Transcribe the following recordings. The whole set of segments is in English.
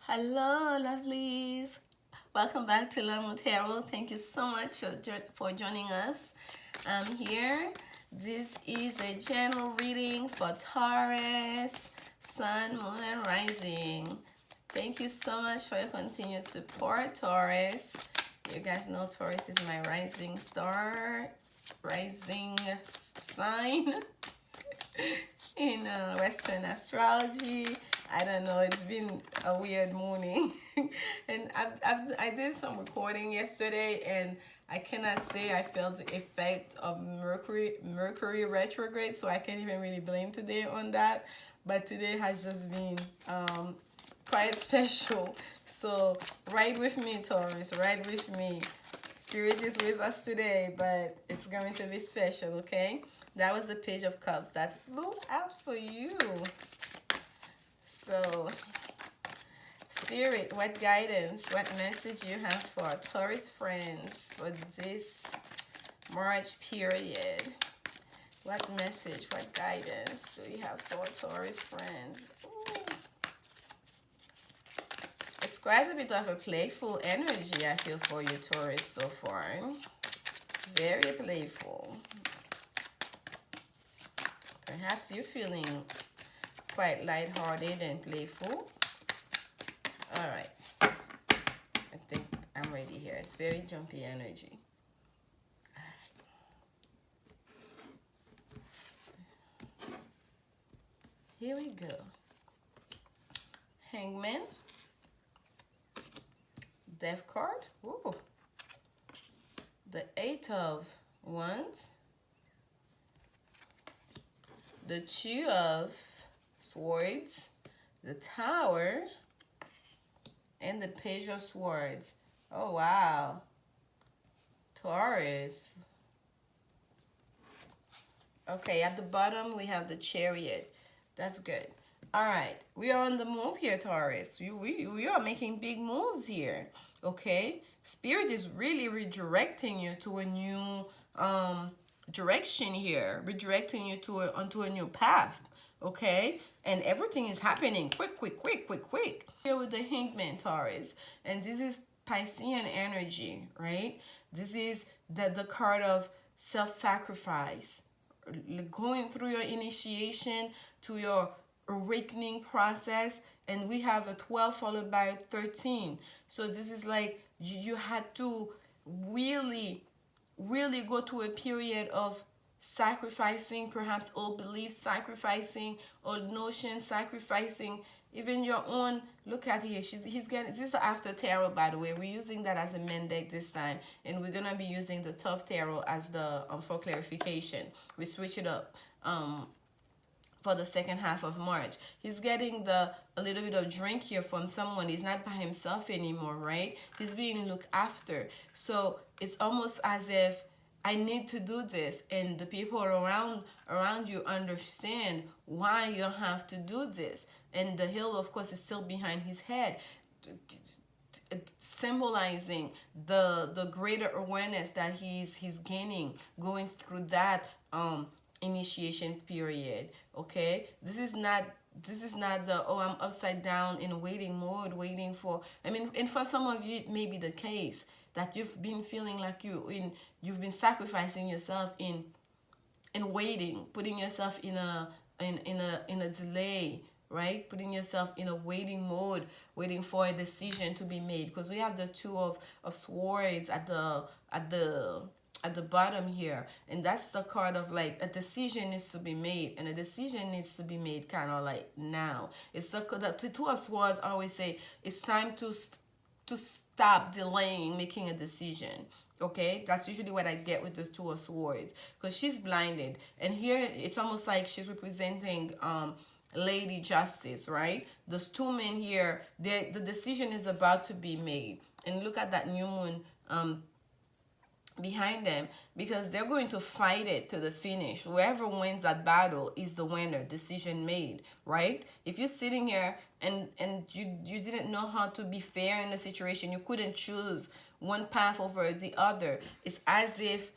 Hello, lovelies. Welcome back to Lanmou. Thank you so much for joining us. I'm here. This is a general reading for Taurus, Sun, Moon, and Rising. Thank you so much for your continued support, Taurus. You guys know Taurus is my rising star, rising sign in Western astrology. I don't know, it's been a weird morning. And I did some recording yesterday, and I cannot say I felt the effect of Mercury retrograde, so I can't even really blame today on that. But today has just been quite special. So ride with me, Taurus, ride with me. Spirit is with us today, but it's going to be special, okay? That was the Page of Cups that flew out for you. So, Spirit, what guidance, what message you have for our Taurus friends for this March period? What message, what guidance do you have for Taurus friends? Ooh. It's quite a bit of a playful energy I feel for you, Taurus, so far. Very playful. Perhaps you're feeling quite lighthearted and playful. All right. I think I'm ready here. It's very jumpy energy. All right. Here we go. Hangman. Death card. Ooh. The Eight of Wands. The Two of Swords. The Tower. And the Page of Swords. Oh, wow. Taurus. Okay, at the bottom we have the Chariot. That's good. All right, we are on the move here, Taurus. We are making big moves here, okay? Spirit is really redirecting you to a new direction here, redirecting you to onto a new path, okay? And everything is happening quick. Here with the Hangman, Taurus, and this is Piscean energy, right? This is the card of self-sacrifice, going through your initiation to your awakening process, and we have a 12 followed by 13. So this is like you had to really go to a period of sacrificing perhaps old beliefs, sacrificing old notions, sacrificing even your own. Look at here, he's getting, this is the After Tarot, by the way. We're using that as a main deck this time, and we're gonna be using the Tough Tarot as the for clarification. We switch it up for the second half of March. He's getting a little bit of drink here from someone. He's not by himself anymore, right? He's being looked after. So it's almost as if I need to do this, and the people around you understand why you have to do this. And the hill, of course, is still behind his head, symbolizing the greater awareness that he's gaining going through that initiation period. Okay, this is not the, oh, I'm upside down in waiting mode, waiting for, I mean, and for some of you it may be the case that you've been feeling like you've been sacrificing yourself in waiting, putting yourself in a delay, right? Putting yourself in a waiting mode, waiting for a decision to be made, because we have the Two of Swords at the bottom here, and that's the card of like a decision needs to be made, and a decision needs to be made kind of like now. It's the Two of Swords always say it's time to stop delaying making a decision. Okay, that's usually what I get with the Two of Swords, because she's blinded, and here it's almost like she's representing Lady Justice, right? Those two men here, the decision is about to be made, and look at that new moon behind them, because they're going to fight it to the finish. Whoever wins that battle is the winner. Decision made, right? If you're sitting here and you didn't know how to be fair in the situation, you couldn't choose one path over the other, it's as if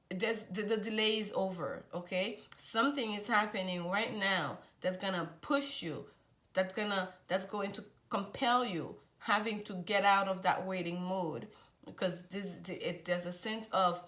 the delay is over. Okay, something is happening right now that's gonna push you, that's going to compel you having to get out of that waiting mode, because there's a sense of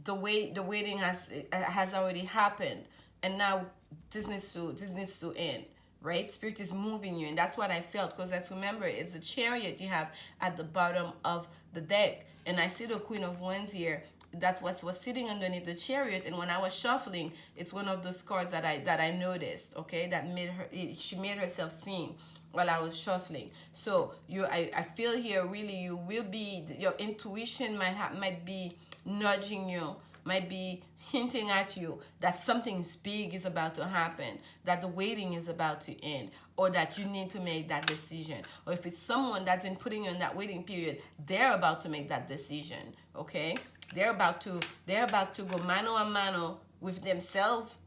the waiting has already happened, and now this needs to end, right? Spirit is moving you, and that's what I felt, because let's remember, it's a chariot you have at the bottom of the deck, and I see the Queen of Wands here. That's what's sitting underneath the chariot, and when I was shuffling, it's one of those cards that I noticed, okay, that made her, she made herself seen while I was shuffling. So I feel here, really, you will be, your intuition might be nudging you, might be hinting at you that something big is about to happen, that the waiting is about to end, or that you need to make that decision. Or if it's someone that's been putting you in that waiting period, they're about to make that decision, okay? They're about to go mano a mano with themselves,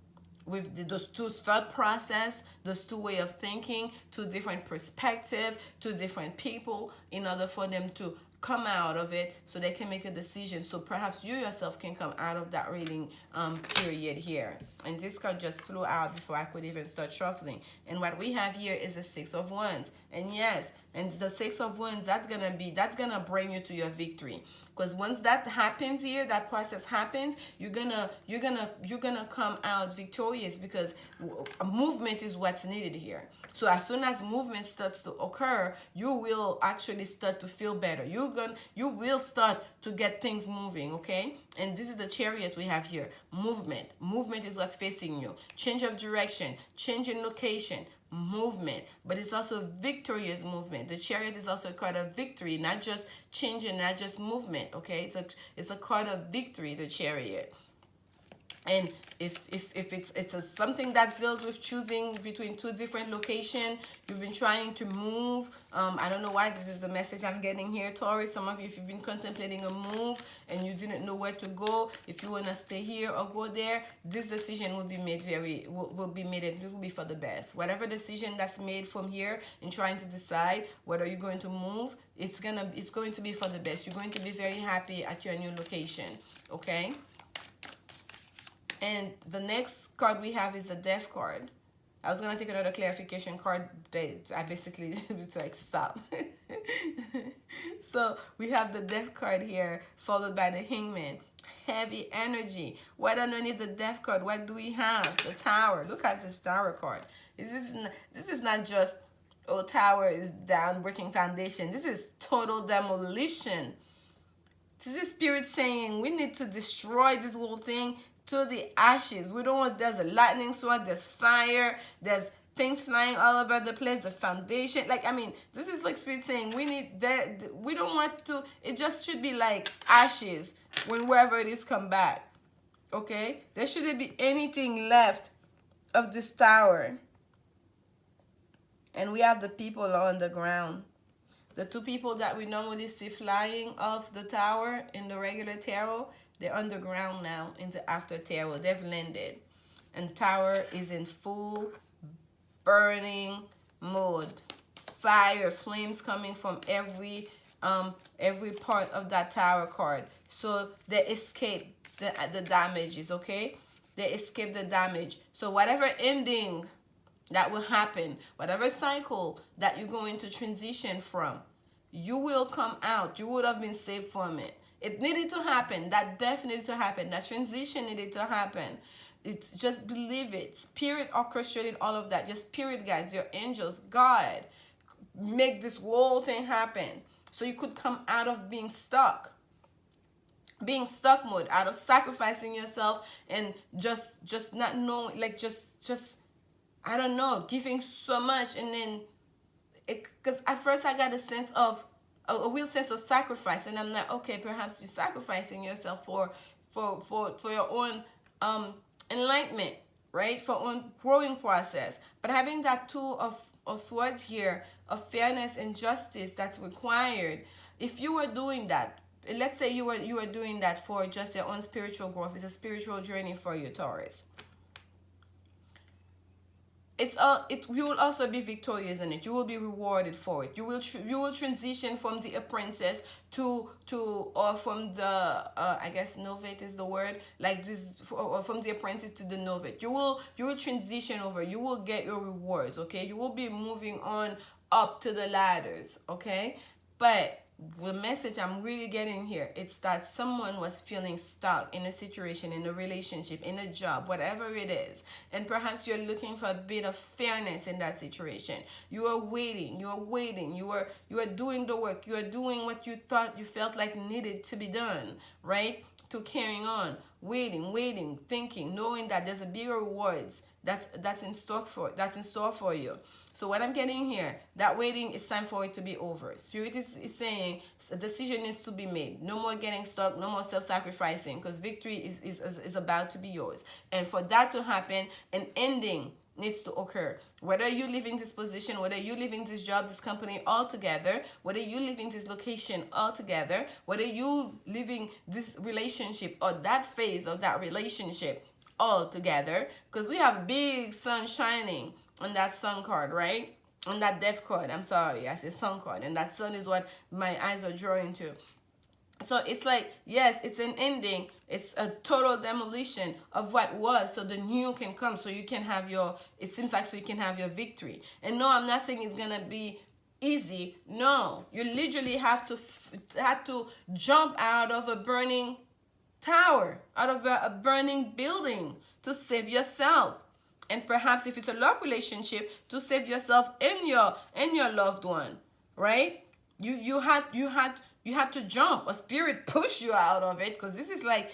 with those two thought process, those two way of thinking, two different perspective, two different people, in order for them to come out of it, so they can make a decision. So perhaps you yourself can come out of that reading period here. And this card just flew out before I could even start shuffling. And what we have here is a Six of Wands. And yes, and the Six of Wands, that's gonna bring you to your victory. Because once that happens here, that process happens, you're gonna come out victorious, because movement is what's needed here. So as soon as movement starts to occur, you will actually start to feel better. You will start to get things moving, okay? And this is the chariot we have here. Movement is what's facing you. Change of direction, change in location, movement. But it's also victorious movement. The chariot is also a card of victory, not just changing, not just movement, okay? It's a card of victory, the chariot. And if it's something that deals with choosing between two different locations, you've been trying to move. I don't know why this is the message I'm getting here, Taurus. Some of you, if you've been contemplating a move and you didn't know where to go, if you want to stay here or go there, this decision will be made it will be for the best. Whatever decision that's made from here in trying to decide whether you're going to move, it's going to be for the best. You're going to be very happy at your new location, okay? And the next card we have is the Death card. I was going to take another clarification card. I basically, it's like, stop. So we have the Death card here, followed by the Hangman. Heavy energy. Right underneath the Death card, what do we have? The Tower. Look at this Tower card. This is not just, oh, Tower is down, breaking foundation. This is total demolition. This is Spirit saying we need to destroy this whole thing to the ashes. We don't want, there's a lightning strike, there's fire, there's things flying all over the place, the foundation. Like, I mean, this is like Spirit saying we need that. We don't want to, it just should be like ashes when wherever it is come back. Okay? There shouldn't be anything left of this tower. And we have the people on the ground. The two people that we normally see flying off the tower in the regular tarot, they're underground now in the after tarot. They've landed. And tower is in full burning mode. Fire, flames coming from every part of that tower card. So they escape the damages, okay? They escape the damage. So whatever ending that will happen, whatever cycle that you're going to transition from, you will come out. You would have been saved from it. It needed to happen. That death needed to happen. That transition needed to happen. It's just believe it. Spirit orchestrated all of that. Your spirit guides, your angels, God, make this whole thing happen. So you could come out of being stuck mode, out of sacrificing yourself and just not knowing, like just I don't know, giving so much, and then because at first I got a sense of a real sense of sacrifice, and I'm like, okay, perhaps you're sacrificing yourself for your own enlightenment, right? For own growing process. But having that tool of swords here, of fairness and justice that's required, if you were doing that, let's say you were doing that for just your own spiritual growth, it's a spiritual journey for you, Taurus. You will also be victorious in it. You will be rewarded for it. You will transition from the apprentice to or from the I guess novate is the word, like this, or from the apprentice to the novate. You will transition over. You will get your rewards. Okay, you will be moving on up to the ladders, okay? But the message I'm really getting here, it's that someone was feeling stuck in a situation, in a relationship, in a job, whatever it is, and perhaps you're looking for a bit of fairness in that situation. You are waiting, you are doing the work, you are doing what you thought, you felt like needed to be done, right? To carrying on, waiting, thinking, knowing that there's a bigger rewards that's in store for you. So what I'm getting here, that waiting, it's time for it to be over. Spirit is saying a decision needs to be made. No more getting stuck, no more self-sacrificing, because victory is about to be yours. And for that to happen, an ending needs to occur. Whether you leaving this position, whether you leaving this job, this company altogether, whether you leaving this location altogether, whether you leaving this relationship or that phase of that relationship altogether, because we have big sun shining on that sun card, right? On that death card. I'm sorry, I said sun card, and that sun is what my eyes are drawing to. So it's like, yes, it's an ending. It's a total demolition of what was, so the new can come, so you can have your, it seems like, so you can have your victory. And no, I'm not saying it's gonna be easy. No, you literally have to jump out of a burning tower, out of a burning building to save yourself. And perhaps if it's a love relationship, to save yourself and your loved one, right? You had to jump. A spirit push you out of it, because this is like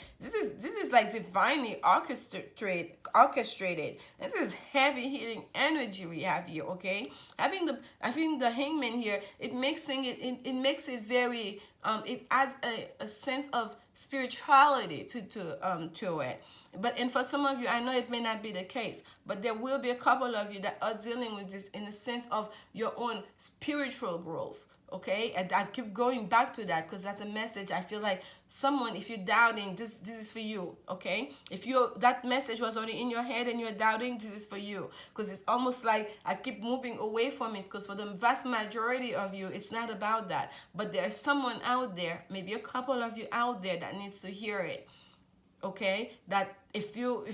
divinely orchestrated. And this is heavy hitting energy we have here, okay? Having the hangman here, it makes it very it adds a sense of spirituality to it. But and for some of you, I know it may not be the case, but there will be a couple of you that are dealing with this in the sense of your own spiritual growth. Okay, and I keep going back to that because that's a message. I feel like someone, if you're doubting, this is for you. Okay, if that message was already in your head and you're doubting, this is for you, because it's almost like I keep moving away from it, because for the vast majority of you, it's not about that. But there's someone out there, maybe a couple of you out there, that needs to hear it. Okay, that if you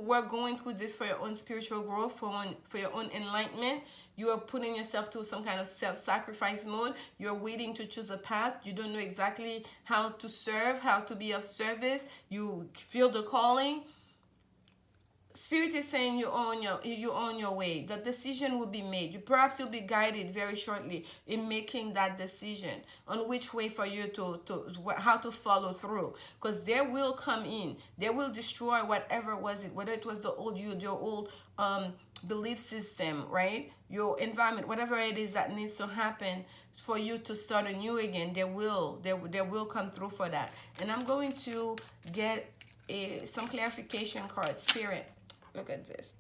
were going through this for your own spiritual growth, for your own enlightenment, you are putting yourself to some kind of self-sacrifice mode. You're waiting to choose a path. You don't know exactly how to serve, how to be of service. You feel the calling. Spirit is saying you're on your way. The decision will be made. Perhaps you'll be guided very shortly in making that decision on which way for you how to follow through. Because there will come in, they will destroy whatever was it, whether it was the old you, your old belief system, right? Your environment, whatever it is that needs to happen for you to start anew again. They will come through for that. And I'm going to get some clarification cards. Spirit, look at this.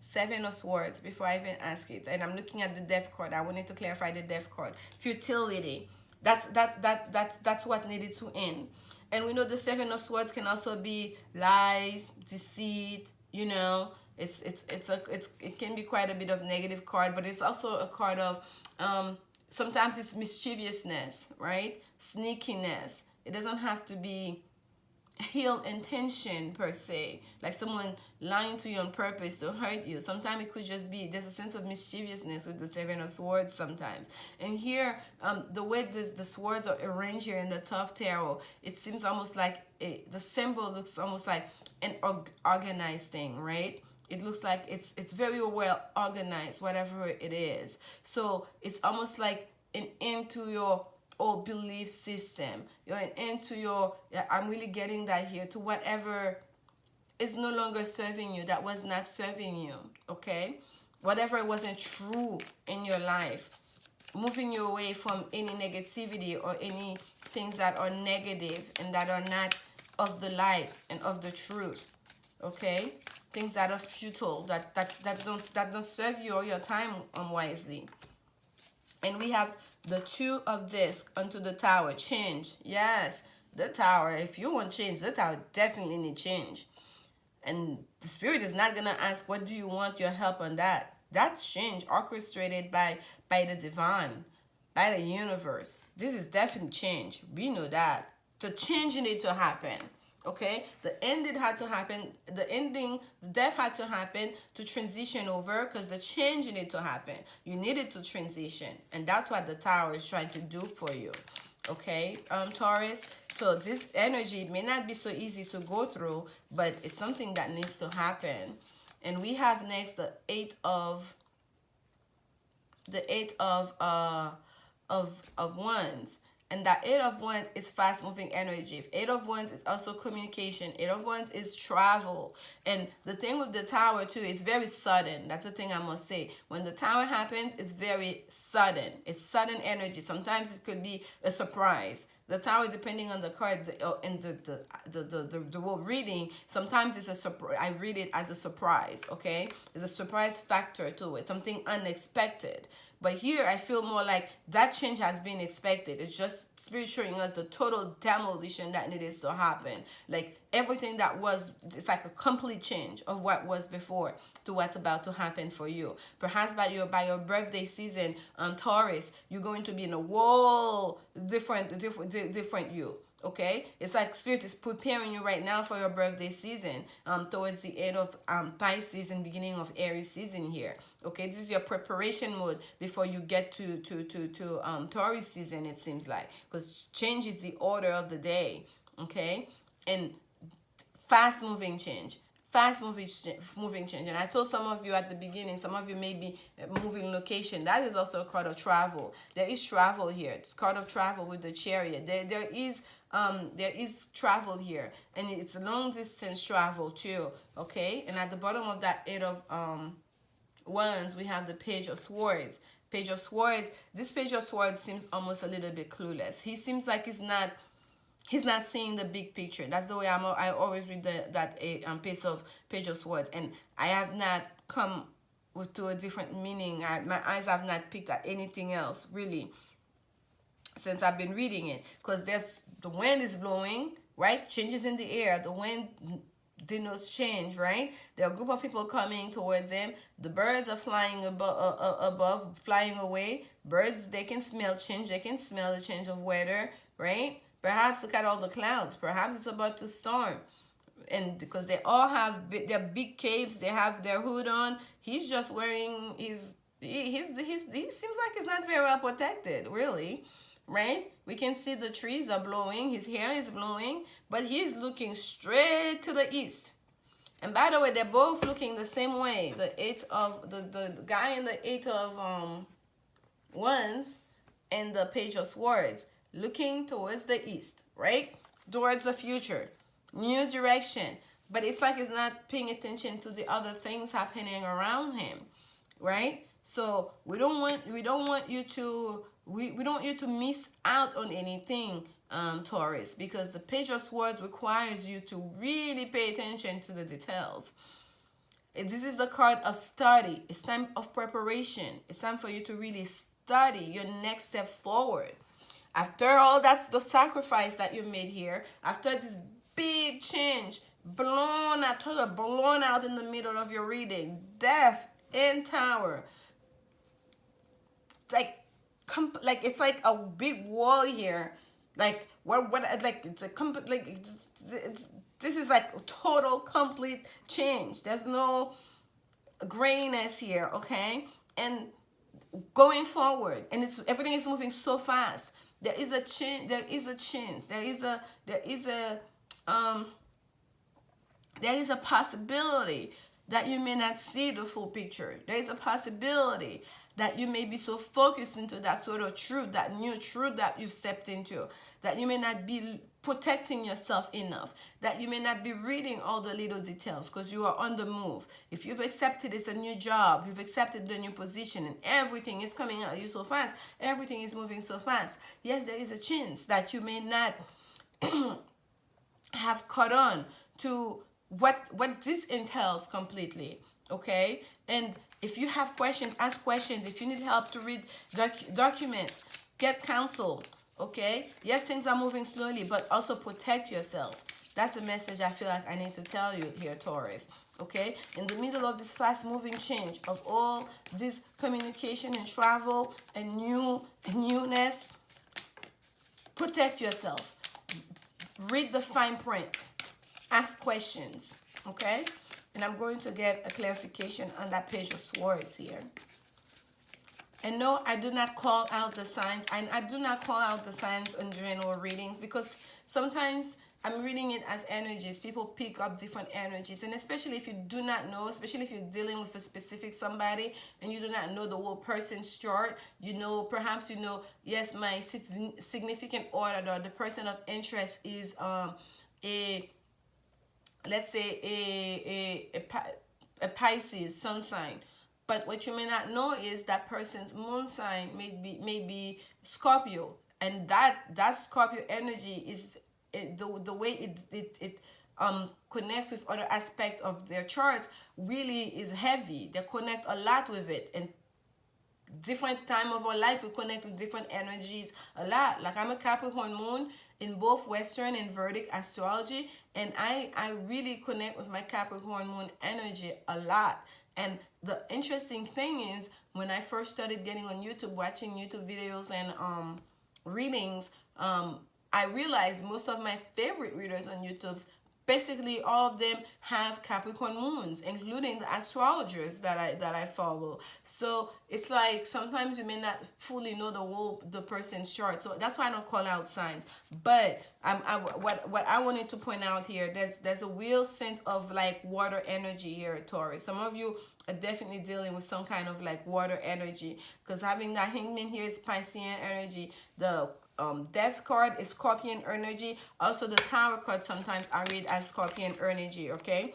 7 of Swords before I even ask it. And I'm looking at the Death card. I wanted to clarify the Death card. Futility. That's what needed to end. And we know the 7 of Swords can also be lies, deceit, you know. It can be quite a bit of negative card, but it's also a card of sometimes it's mischievousness, right? Sneakiness. It doesn't have to be ill intention per se, like someone lying to you on purpose to hurt you. Sometimes it could just be there's a sense of mischievousness with the 7 of Swords sometimes. And here, the way the swords are arranged here in the Tough Tarot, it seems almost like the symbol looks almost like an organized thing, right? It looks like it's very well organized, whatever it is. So it's almost like an end to your old belief system. You're an end to your, I'm really getting that here, to whatever is no longer serving you, that was not serving you, okay? Whatever wasn't true in your life. Moving you away from any negativity or any things that are negative and that are not of the light and of the truth, okay? Things that are futile, that don't serve you or your time unwisely. And we have the 2 of Discs onto the Tower. Change. Yes, the Tower. If you want change, the Tower definitely need change. And the Spirit is not going to ask, what do you want your help on that? That's change orchestrated by the divine, by the universe. This is definitely change. We know that. The change needs to happen. Okay, the ending had to happen. The death had to happen to transition over, because the change needed to happen. You needed to transition, and that's what the Tower is trying to do for you. Okay, Taurus. So this energy may not be so easy to go through, but it's something that needs to happen. And we have next the eight of wands. And that eight of wands is fast moving energy. Eight of wands is also communication. Eight of wands is travel. And the thing with the Tower too, it's very sudden. That's the thing I must say. When the Tower happens, it's very sudden. It's sudden energy. Sometimes it could be a surprise. The Tower, depending on the card and the whole reading, sometimes it's a surprise. I read it as a surprise, okay? There's a surprise factor to it, something unexpected. But here, I feel more like that change has been expected. It's just Spirit showing us the total demolition that needed to happen. Like everything that was, it's like a complete change of what was before to what's about to happen for you. Perhaps by your birthday season, Taurus, you're going to be in a whole different you. Okay, it's like Spirit is preparing you right now for your birthday season, towards the end of Pisces and beginning of Aries season here. Okay, this is your preparation mode before you get to Taurus season, it seems like, because change is the order of the day. Okay, and fast moving change. Fast moving change. And I told some of you at the beginning, some of you may be moving location. That is also a card of travel. There is travel here. It's card of travel with the Chariot. There is travel here, and it's long distance travel too. Okay, and at the bottom of that eight of wands, we have the Page of Swords. Page of Swords. This Page of Swords seems almost a little bit clueless. He seems like he's not seeing the big picture. That's the way I always read that Page of Swords, and I have not come to a different meaning. My eyes have not picked at anything else really since I've been reading it, because the wind is blowing, right? Changes in the air. The wind denotes change, right? There are a group of people coming towards them. The birds are flying above, flying away. Birds, they can smell change. They can smell the change of weather, right? Perhaps look at all the clouds. Perhaps it's about to storm. And because they all have their big capes, they have their hood on. He's just wearing he seems like he's not very well protected, really. Right? We can see the trees are blowing. His hair is blowing, but he's looking straight to the east. And by the way, they're both looking the same way. The guy in the eight of wands and the Page of Swords, looking towards the east, right? Towards the future, new direction. But it's like he's not paying attention to the other things happening around him, right? So we don't want you to miss out on anything, Taurus, because the Page of Swords requires you to really pay attention to the details. This is the card of study. It's time of preparation. It's time for you to really study your next step forward. After all, that's the sacrifice that you made here. After this big change, blown out in the middle of your reading, death in Tower. Like it's like a big wall here. Like what like it's a complete, like this is like a total complete change. There's no grayness here, okay? And going forward, and everything is moving so fast. There is a change. There is a possibility that you may not see the full picture. There is a possibility that you may be so focused into that sort of truth, that new truth that you've stepped into, that you may not be protecting yourself enough, that you may not be reading all the little details because you are on the move. If you've accepted it's a new job, you've accepted the new position, and everything is coming at you so fast, everything is moving so fast, yes, there is a chance that you may not have caught on to what this entails completely, okay? And if you have questions, ask questions. If you need help to read documents, get counsel, okay? Yes, things are moving slowly, but also protect yourself. That's a message I feel like I need to tell you here, Taurus, okay? In the middle of this fast-moving change of all this communication and travel and newness, protect yourself. Read the fine print. Ask questions, okay? And I'm going to get a clarification on that Page of Swords here. And no, I do not call out the signs. I do not call out the signs on general readings, because sometimes I'm reading it as energies. People pick up different energies. And especially if you do not know, especially if you're dealing with a specific somebody and you do not know the whole person's chart, you know, perhaps you know, yes, my significant other, or the person of interest is a, let's say a Pisces sun sign. But what you may not know is that person's moon sign may be Scorpio, and that Scorpio energy is the way it connects with other aspect of their chart really is heavy. They connect a lot with it, and different time of our life we connect with different energies a lot. Like I'm a Capricorn moon in both Western and Vedic astrology, and I really connect with my Capricorn moon energy a lot. And the interesting thing is, when I first started getting on YouTube, watching YouTube videos and readings, I realized most of my favorite readers on YouTube, basically all of them have Capricorn moons, including the astrologers that I follow. So it's like sometimes you may not fully know the person's chart. So that's why I don't call out signs. But what I wanted to point out here, there's a real sense of like water energy here, Taurus. Some of you are definitely dealing with some kind of like water energy, because having that Hangman here is Piscean energy. The Death card is Scorpion energy. Also the Tower card sometimes I read as Scorpion energy, okay?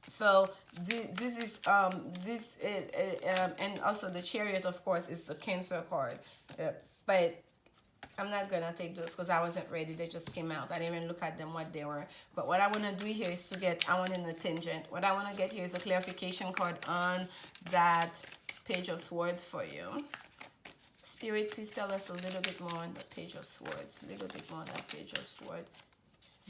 So this is and also the Chariot, of course, is the Cancer card. But I'm not gonna take those because I wasn't ready. They just came out. I didn't even look at them what they were. But what I want to do here is to get, I want an tangent. What I want to get here is a clarification card on that Page of Swords for you. Spirit, please tell us a little bit more on the Page of Swords. A little bit more on that Page of Swords.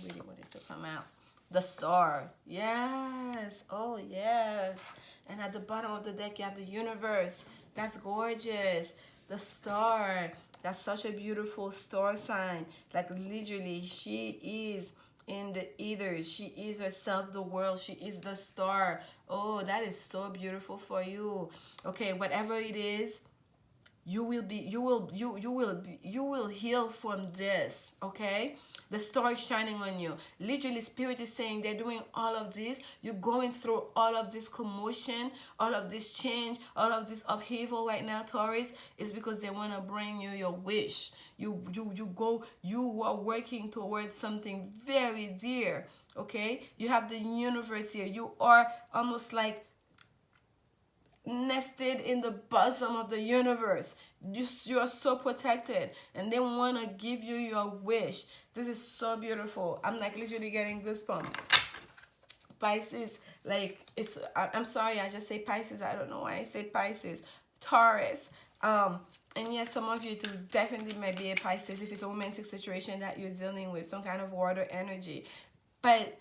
Really want it to come out. The Star. Yes. Oh, yes. And at the bottom of the deck, you have the Universe. That's gorgeous. The Star. That's such a beautiful star sign. Like literally, she is in the ethers. She is herself the world. She is the star. Oh, that is so beautiful for you. Okay, whatever it is, you will heal from this, okay? The star is shining on you. Literally, Spirit is saying they're doing all of this. You're going through all of this commotion, all of this change, all of this upheaval right now, Taurus, is because they want to bring you your wish. You are working towards something very dear, okay? You have the universe here. You are almost like nested in the bosom of the universe. You are so protected, and they want to give you your wish. This is so beautiful. I'm like literally getting goosebumps. Pisces, like it's, I'm sorry, I just say Pisces. I don't know why I say Pisces. Taurus. And yes, some of you too definitely might be a Pisces if it's a romantic situation that you're dealing with, some kind of water energy. But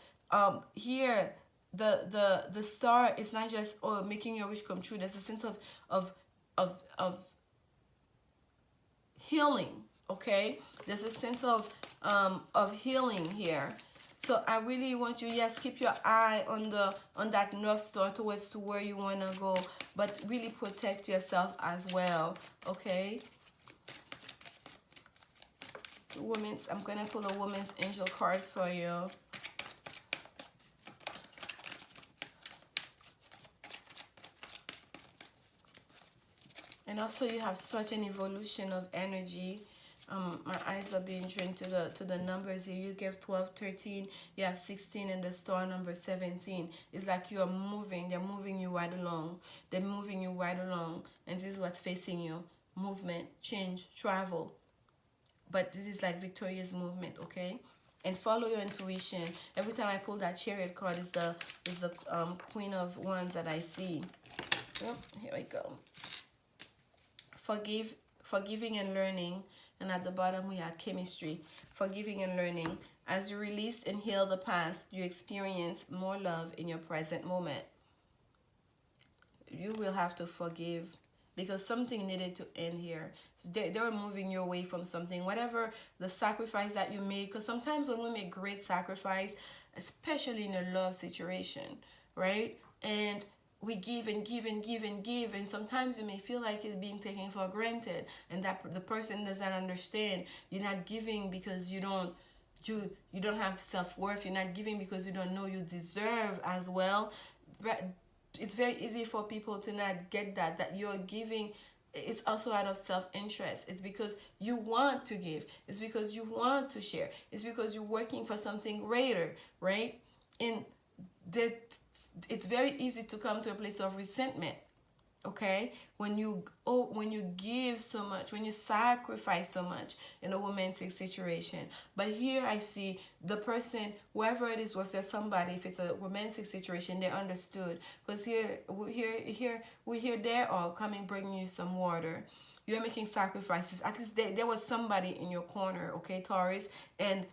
here, the star is not just making your wish come true. There's a sense of healing, okay? There's a sense of healing here. So I really want you, yes, keep your eye on that North Star towards to where you want to go, but really protect yourself as well, okay? Women's, I'm going to pull a Woman's Angel card for you. And also you have such an evolution of energy. My eyes are being drained to the numbers here. You give 12, 13, you have 16, and the star number 17. It's like you are moving. They're moving you right along. They're moving you right along. And this is what's facing you. Movement, change, travel. But this is like victorious movement, okay? And follow your intuition. Every time I pull that Chariot card, is the Queen of Wands that I see. Yep, here we go. Forgiving and learning. And at the bottom we have chemistry. Forgiving and learning. As you release and heal the past, you experience more love in your present moment. You will have to forgive because something needed to end here. So they were moving you away from something, whatever the sacrifice that you made. Because sometimes when we make great sacrifice, especially in a love situation, right? And we give and give and give and give, and sometimes you may feel like it's being taken for granted, and that the person doesn't understand. You're not giving because you don't have self-worth. You're not giving because you don't know you deserve as well. But it's very easy for people to not get that you're giving. It's also out of self-interest. It's because you want to give. It's because you want to share. It's because you're working for something greater, right? And that it's very easy to come to a place of resentment, okay, when you give so much, when you sacrifice so much in a romantic situation. But here I see the person, whoever it is, was there somebody, if it's a romantic situation, they understood. Because here they are coming, bringing you some water. You're making sacrifices. At least there was somebody in your corner, okay, Taurus. And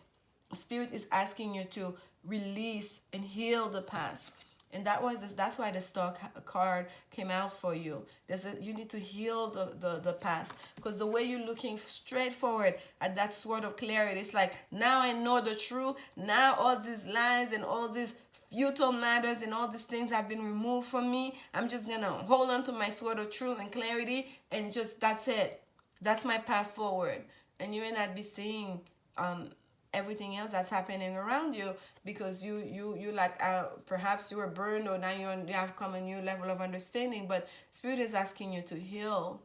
Spirit is asking you to release and heal the past. And that's why the star card came out for you. You need to heal the past. Because the way you're looking straight forward at that sword of clarity, it's like, now I know the truth. Now all these lies and all these futile matters and all these things have been removed from me. I'm just going to hold on to my sword of truth and clarity, and just, that's it. That's my path forward. And you may not be seeing everything else that's happening around you, because you like perhaps you were burned, or now you have come a new level of understanding. But Spirit is asking you to heal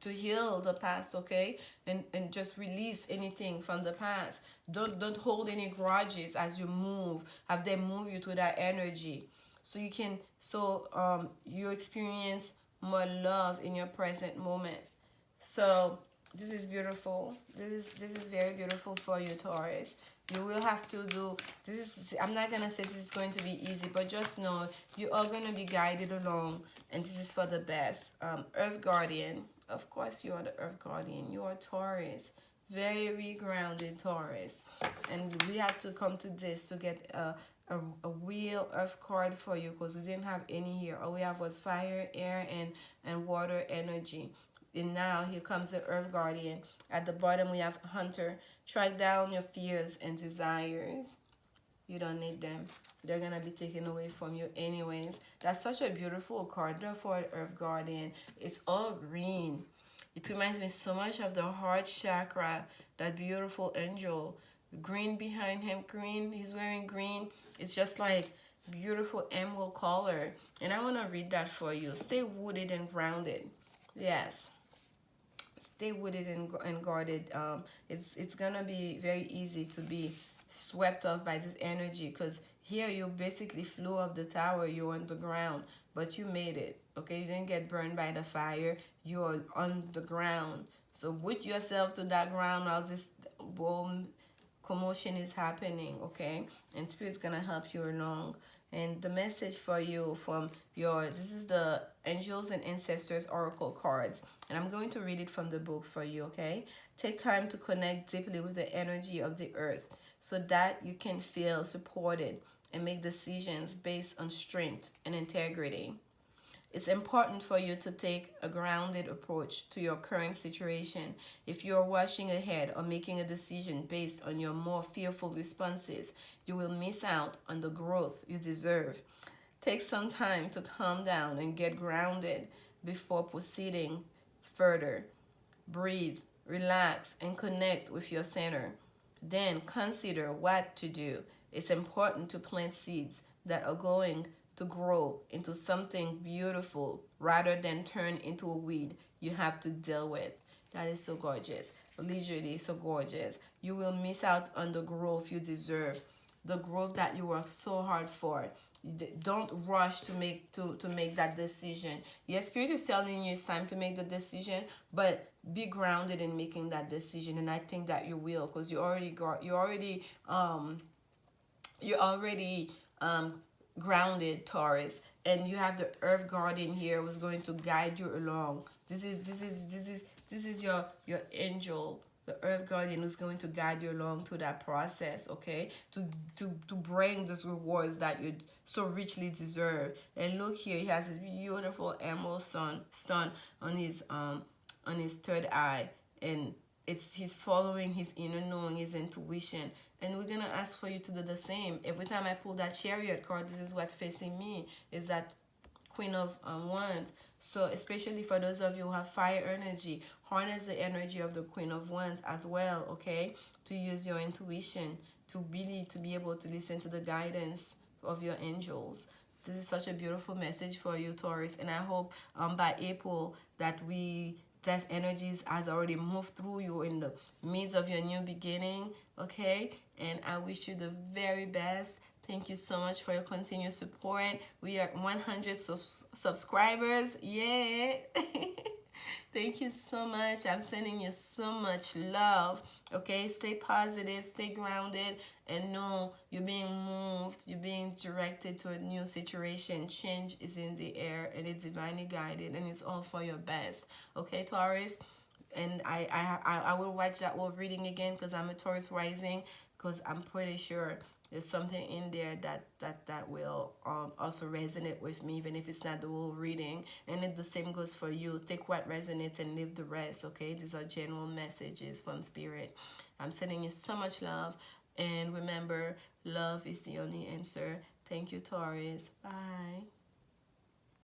the past, okay, and just release anything from the past. Don't hold any grudges as you move. Have them move you to that energy, so you experience more love in your present moment. So this is beautiful. This is very beautiful for you, Taurus. You will have to do this. I'm not gonna say this is going to be easy, but just know you are gonna be guided along, and this is for the best. Earth Guardian. Of course, you are the Earth Guardian. You are Taurus, very grounded Taurus, and we had to come to this to get a real Earth card for you, because we didn't have any here. All we have was fire, air, and water energy. And now here comes the Earth Guardian. At the bottom we have Hunter. Track down your fears and desires. You don't need them. They're going to be taken away from you anyways. That's such a beautiful card for Earth Guardian. It's all green. It reminds me so much of the heart chakra, that beautiful angel. Green behind him, green. He's wearing green. It's just like beautiful emerald color. And I want to read that for you. Stay rooted and grounded. Yes. Stay wooded and guarded. It's gonna be very easy to be swept off by this energy, because here you basically flew off the tower. You're on the ground, but you made it. Okay, you didn't get burned by the fire. You're on the ground. So put yourself to that ground while this boom commotion is happening. Okay, and Spirit's gonna help you along. And the message for you from this is the Angels and Ancestors Oracle cards. And I'm going to read it from the book for you, okay? Take time to connect deeply with the energy of the earth, so that you can feel supported and make decisions based on strength and integrity. It's important for you to take a grounded approach to your current situation. If you're rushing ahead or making a decision based on your more fearful responses, you will miss out on the growth you deserve. Take some time to calm down and get grounded before proceeding further. Breathe, relax, and connect with your center. Then consider what to do. It's important to plant seeds that are going to grow into something beautiful, rather than turn into a weed you have to deal with. That is so gorgeous. Literally so gorgeous. You will miss out on the growth you deserve, the growth that you work so hard for. Don't rush to make that decision. Yes, Spirit is telling you it's time to make the decision, but be grounded in making that decision. And I think that you will, because you already grounded, Taurus, and you have the Earth Guardian here who's going to guide you along. This is your angel, the earth guardian who's going to guide you along through that process, okay, to bring those rewards that you so richly deserve. And look here, he has this beautiful emerald stone on his third eye, and he's following his inner knowing, his intuition. And we're gonna ask for you to do the same. Every time I pull that chariot card, this is what's facing me, is that Queen of Wands. So especially for those of you who have fire energy, harness the energy of the Queen of Wands as well, okay? To use your intuition, to really to be able to listen to the guidance of your angels. This is such a beautiful message for you, Taurus, and I hope by April that that energies has already moved through you in the midst of your new beginning, okay? And I wish you the very best. Thank you so much for your continued support. We are 100 subscribers. Yeah. Thank you so much. I'm sending you so much love. Okay, stay positive, stay grounded, and know you're being moved, you're being directed to a new situation. Change is in the air, and it's divinely guided, and it's all for your best. Okay, Taurus? And I will watch that whole reading again because I'm a Taurus rising, because I'm pretty sure there's something in there that will also resonate with me, even if it's not the whole reading. And the same goes for you. Take what resonates and leave the rest, okay? These are general messages from Spirit. I'm sending you so much love. And remember, love is the only answer. Thank you, Taurus. Bye.